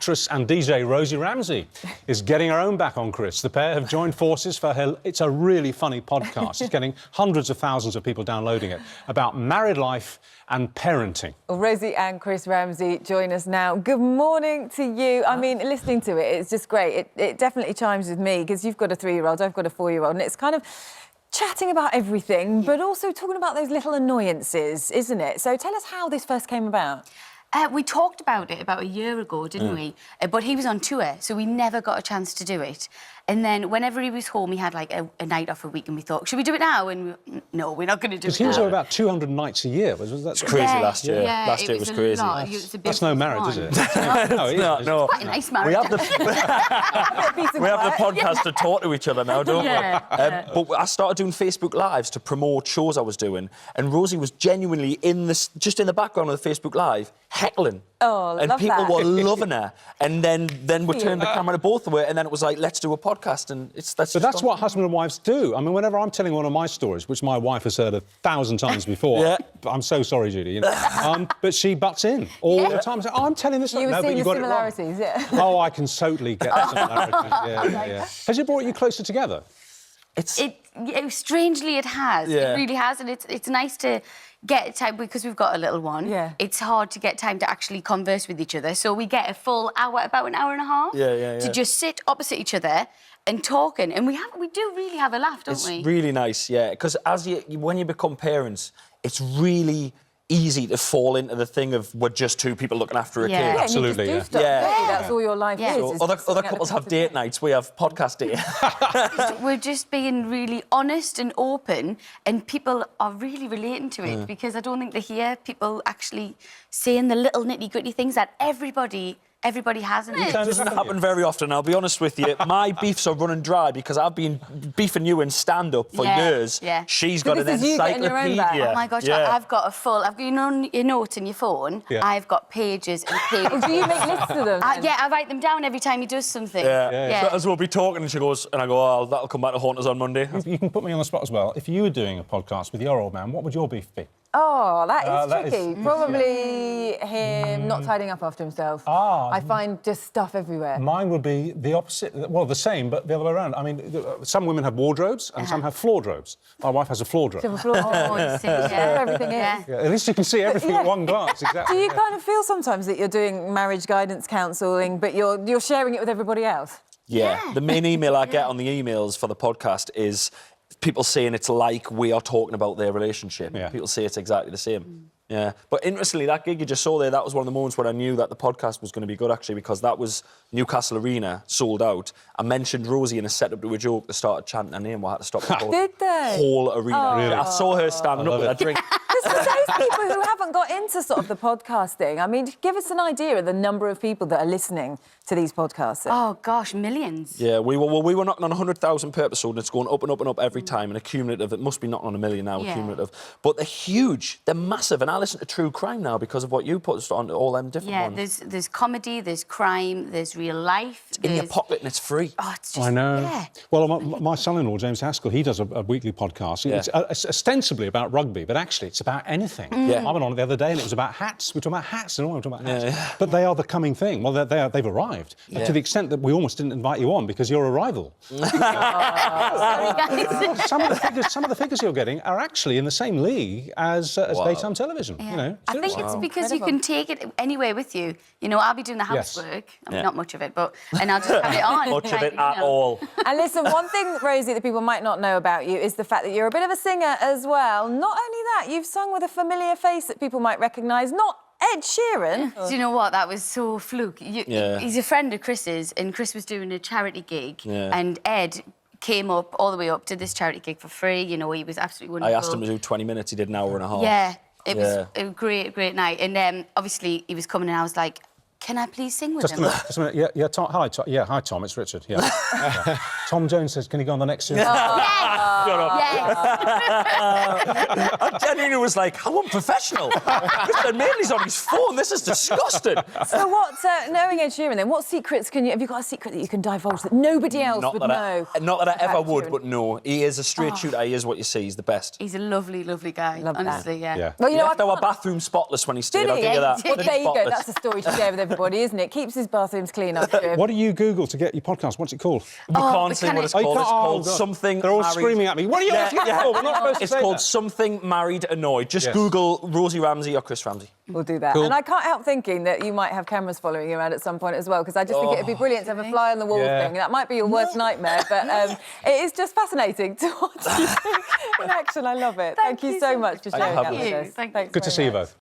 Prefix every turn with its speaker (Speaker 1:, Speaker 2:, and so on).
Speaker 1: actress and DJ Rosie Ramsey is getting her own back on Chris. The pair have joined forces for her... It's a really funny podcast. It's getting hundreds of thousands of people downloading it, about married life and parenting.
Speaker 2: Well, Rosie and Chris Ramsey join us now. Good morning to you. I mean, listening to it, it's just great. It definitely chimes with me, because you've got a 3-year-old, I've got a 4-year-old, and it's kind of chatting about everything, but also talking about those little annoyances, isn't it? So tell us how this first came about.
Speaker 3: We talked about it about a year ago, didn't we? But he was on tour, so we never got a chance to do it. And then whenever he was home, he had like a night off a week, and we thought, should we do it now? And no, we're not going to do it now.
Speaker 1: Because he was on about 200 nights a year. Was that
Speaker 4: It's crazy last year.
Speaker 3: Yeah,
Speaker 4: last year was crazy.
Speaker 1: That's no marriage, is it?
Speaker 4: No.
Speaker 3: Quite a nice marriage.
Speaker 4: We have the podcast to talk to each other now, don't we? But I started doing Facebook Lives to promote shows I was doing, and Rosie was genuinely just in the background of the Facebook Live, heckling.
Speaker 2: Oh,
Speaker 4: and
Speaker 2: love
Speaker 4: people
Speaker 2: that.
Speaker 4: were loving her. And then we turned the camera to both of her, and then it was like, let's do a podcast. And that's
Speaker 1: what husband and wives do. I mean, whenever I'm telling one of my stories, which my wife has heard 1,000 times before, I'm so sorry, Judy, you know, but she butts in all the time. So, I'm telling this.
Speaker 2: You were seeing the similarities, yeah.
Speaker 1: Oh, I can totally get the similarities. Yeah. Has it brought you closer together?
Speaker 3: Strangely, it has.
Speaker 4: Yeah.
Speaker 3: It really has, and it's nice to get time, because we've got a little one.
Speaker 2: Yeah.
Speaker 3: It's hard to get time to actually converse with each other, so we get a full hour, about an hour and a half, to just sit opposite each other and talking, and we do really have a laugh, don't we?
Speaker 4: It's really nice, yeah, because when you become parents, it's really easy to fall into the thing of we're just two people looking after a kid.
Speaker 2: Yeah,
Speaker 1: absolutely.
Speaker 2: And you just do stuff, don't you? That's all your life is.
Speaker 4: So other couples have date nights, we have podcast date.
Speaker 3: We're just being really honest and open, and people are really relating to it, because I don't think they hear people actually saying the little nitty-gritty things that everybody has in it.
Speaker 4: It doesn't happen very often, I'll be honest with you. My beefs are running dry because I've been beefing you in stand-up for years.
Speaker 3: Yeah.
Speaker 4: She's
Speaker 2: So
Speaker 4: got an
Speaker 2: this is you getting your own back.
Speaker 4: encyclopedia.
Speaker 3: Oh my gosh, I've got you know your notes in your phone?
Speaker 1: Yeah.
Speaker 3: I've got pages and pages.
Speaker 2: Do you make lists of them?
Speaker 3: Yeah, I write them down every time he does something.
Speaker 4: Yeah. But as we'll be talking, and she goes, and I go, oh, that'll come back to haunt us on Monday.
Speaker 1: You can put me on the spot as well. If you were doing a podcast with your old man, what would your beef be?
Speaker 2: Oh, that is
Speaker 1: that
Speaker 2: tricky. Probably him not tidying up after himself. I find just stuff everywhere.
Speaker 1: Mine would be the opposite. Well, the same, but the other way around. I mean, some women have wardrobes and some have floordrobes. My wife has a floordrobe.
Speaker 3: Oh, you see,
Speaker 2: Where everything is.
Speaker 1: Yeah, at least you can see everything at one glance. Exactly.
Speaker 2: Do you kind of feel sometimes that you're doing marriage guidance counselling, but you're sharing it with everybody else?
Speaker 4: Yeah. The main email I get on the emails for the podcast is people saying it's like we are talking about their relationship.
Speaker 1: Yeah.
Speaker 4: People say it's exactly the same. Yeah. But interestingly, that gig you just saw there, that was one of the moments where I knew that the podcast was going to be good, actually, because that was Newcastle Arena, sold out. I mentioned Rosie in a setup to a joke. They started chanting her name. I had to stop the
Speaker 2: Did they?
Speaker 4: whole arena.
Speaker 2: Oh.
Speaker 1: Really?
Speaker 4: I saw her standing up with a drink.
Speaker 2: Because for those people who haven't got into sort of the podcasting, I mean, give us an idea of the number of people that are listening to these podcasts.
Speaker 3: Oh, gosh, millions.
Speaker 4: Yeah, we were knocking on 100,000 per episode, and it's going up and up and up every time, and accumulative. It must be knocking on 1 million now, accumulative. But they're huge, they're massive, and I listen to true crime now because of what you put on all them different ones.
Speaker 3: Yeah, there's comedy, there's crime, there's real life.
Speaker 4: It's in your pocket and it's free.
Speaker 3: Oh, it's just...
Speaker 1: I know.
Speaker 3: Yeah.
Speaker 1: Well, my son-in-law, James Haskell, he does a weekly podcast.
Speaker 4: Yeah.
Speaker 1: It's ostensibly about rugby, but actually it's about anything.
Speaker 4: Yeah.
Speaker 1: I went on it the other day and it was about hats. We're talking about hats and all. We're talking about hats. Yeah. But they are the coming thing. Well, they've arrived. To the extent that we almost didn't invite you on because you're a rival.
Speaker 3: Sorry, guys.
Speaker 1: Some of the figures you're getting are actually in the same league as daytime television.
Speaker 3: Yeah.
Speaker 1: You know,
Speaker 3: I think it's because you can take it anywhere with you. You know, I'll be doing the housework. I mean, not much of it, and I'll just have it on.
Speaker 4: Much of it at all.
Speaker 2: And listen, one thing, Rosie, that people might not know about you is the fact that you're a bit of a singer as well. Not only that, you've sung with a familiar face that people might recognise, not Ed Sheeran.
Speaker 3: Do you know what? That was so fluke. He's a friend of Chris's, and Chris was doing a charity gig, and Ed came up all the way up to this charity gig for free. You know, he was absolutely wonderful.
Speaker 4: I asked him to do 20 minutes, he did an hour and a half.
Speaker 3: Yeah, it was a great night. And obviously he was coming and I was like, can I please sing with him?
Speaker 1: Just a minute. Yeah, Tom. Hi, Tom. Yeah, hi, Tom. It's Richard. Yeah. Tom Jones says, "Can you go on the next show?"
Speaker 3: Yes.
Speaker 4: I genuinely was like, how professional. Mr. Mainley's on his phone. This is disgusting.
Speaker 2: So what, knowing Ed Sheeran then, what secrets have you got a secret that you can divulge that nobody else would know?
Speaker 4: Not that I ever
Speaker 2: about
Speaker 4: would,
Speaker 2: Sheeran?
Speaker 4: but no. He is a straight shooter. He is what you see. He's the best.
Speaker 3: He's a lovely, lovely guy.
Speaker 2: Love that.
Speaker 3: honestly, yeah.
Speaker 2: Well,
Speaker 4: He
Speaker 2: you know,
Speaker 4: left our bathroom spotless when he stayed.
Speaker 2: did
Speaker 4: I'll
Speaker 2: he?
Speaker 4: give you that.
Speaker 2: Well, there you go.
Speaker 4: Spotless.
Speaker 2: That's a story to share with everybody, isn't it? Keeps his bathrooms clean, I'm sure.
Speaker 1: What do you Google to get your podcast? What's it called?
Speaker 4: We can't say what it's called. It's called
Speaker 1: God.
Speaker 4: something.
Speaker 1: They're all
Speaker 4: married.
Speaker 1: screaming at me. What are you asking for? We're not supposed to
Speaker 4: It's
Speaker 1: say
Speaker 4: called
Speaker 1: that.
Speaker 4: Something Married Annoyed. Just
Speaker 1: Yes.
Speaker 4: Google Rosie Ramsey or Chris Ramsey.
Speaker 2: We'll do that.
Speaker 1: Cool.
Speaker 2: And I can't help thinking that you might have cameras following you around at some point as well, because I just think it'd be brilliant to have a fly on the wall
Speaker 1: Yeah.
Speaker 2: thing. That might be your worst nightmare, but it is just fascinating to watch you in action. I love it. Thank you so much for sharing that with us.
Speaker 3: Thank you.
Speaker 2: Thanks
Speaker 1: Good to
Speaker 2: very
Speaker 1: see you
Speaker 2: much.
Speaker 1: both.